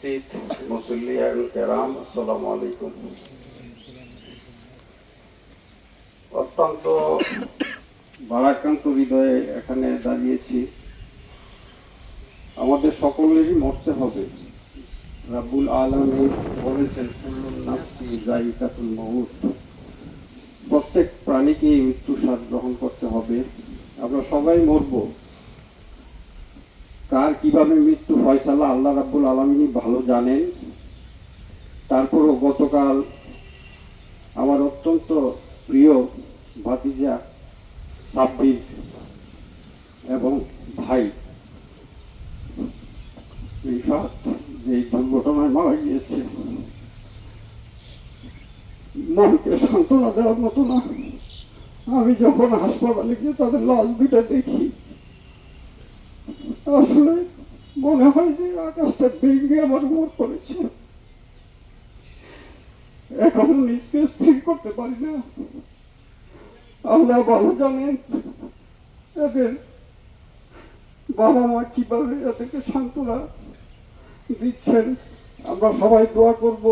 উপস্থিত মুসল্লিয়ান কেরাম, আসসালামু আলাইকুম। অত্যন্ত ভারাক্রান্ত হৃদয়ে এখানে দাঁড়িয়েছি। আমাদের সকলেরই মরতে হবে। রাব্বুল আলামিন বলেছেন, কুল্লুন নাফসি যায়িকাতুল মউত, প্রত্যেক প্রাণীকে মৃত্যু স্বাদ গ্রহণ করতে হবে। আমরা সবাই মরব। কার কিভাবে মৃত্যু ফয়সালা আল্লাহ রাব্বুল আলামিনই ভালো জানেন। তারপরও গতকাল আমার অত্যন্ত প্রিয় ভাতিজা সাব্বির এবং ভাই রিফাত যে দুর্ঘটনায় মারা গিয়েছে, মনকে সান্ত্বনা দেওয়ার মতো না। আমি যখন হাসপাতালে গিয়ে তাদের লাশ দুটা দেখি, আসলে মনে হয় যে আকাশটা ভেঙে আমার উপর পড়েছে। এখনো নিজকে স্থির করতে পারি না। আল্লাহ ভালো জানেন এদের বাবা মা কিভাবে এদেরকে সান্ত্বনা দিচ্ছেন। আমরা সবাই দোয়া করব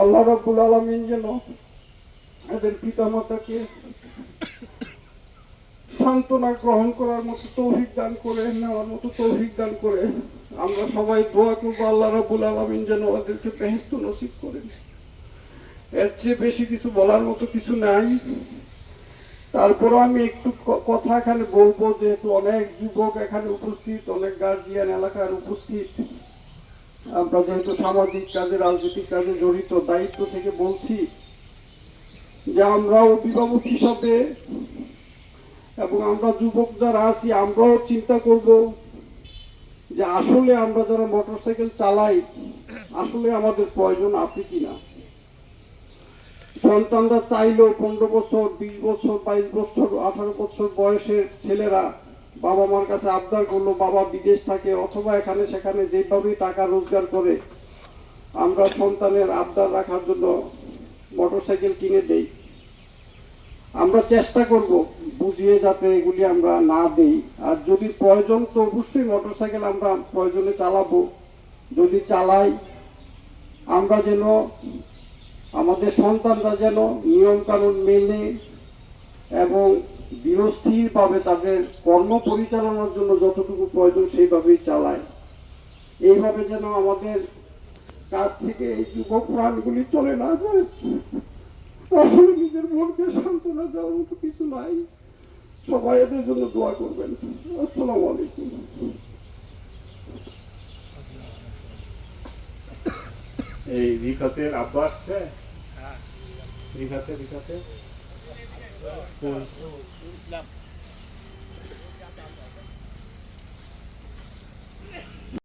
আল্লাহ রাব্বুল আলামিন যেন এদের পিতামাতাকে সান্ত্বনা গ্রহণ করার মতো তৌফিক দান করে, নেওয়ার মতো তৌফিক দান করে। আমরা সবাই দোয়া করবো আল্লাহ রাব্বুল আলামিন যেন ওদেরকে বেহেশত নসিব করেন। এর চেয়ে বেশি কিছু বলার মতো কিছু নাই। তারপরও আমি একটু কথা এখানে বলবো, যেহেতু অনেক যুবক এখানে উপস্থিত, অনেক গার্জিয়ান এলাকার উপস্থিত। আমরা যেহেতু সামাজিক কাজে, রাজনৈতিক কাজে জড়িত, দায়িত্ব থেকে বলছি যে আমরা অভিভাবক হিসাবে এবং আমরা যুবক যারা আছি, আমরাও চিন্তা করব যে আসলে আমরা যারা মোটরসাইকেল চালাই, আসলে আমাদের প্রয়োজন আছে কিনা। সন্তানরা চাইলেও 15 বছর, 20 বছর, 22 বছর, 18 বছর বয়সের ছেলেরা বাবা মার কাছে আবদার করলো, বাবা বিদেশ থাকে অথবা এখানে সেখানে যেভাবেই টাকা রোজগার করে, আমরা সন্তানের আবদার রাখার জন্য মোটরসাইকেল কিনে দেই। আমরা চেষ্টা করব বুঝিয়ে যাতে এগুলি আমরা না দেই। আর যদি প্রয়োজন, তো অবশ্যই মোটরসাইকেল আমরা প্রয়োজনে চালাবো। যদি চালাই, আমরা যেন, আমাদের সন্তানরা যেন নিয়ম কানুন মেনে এবং ধীরস্থিরভাবে তাদের কর্ম পরিচালনার জন্য যতটুকু প্রয়োজন সেইভাবেই চালায়। এইভাবে যেন আমাদের কাছ থেকে এই যুবক প্রাণগুলি চলে না যায়। আসলে নিজের মনকে সান্ত্বনা দেওয়ার মতো কিছু নাই। সবাই এদের জন্য দোয়া করবেন। আসসালামু আলাইকুম। এই রিফাতের আব্বা আসছে। রিফাতে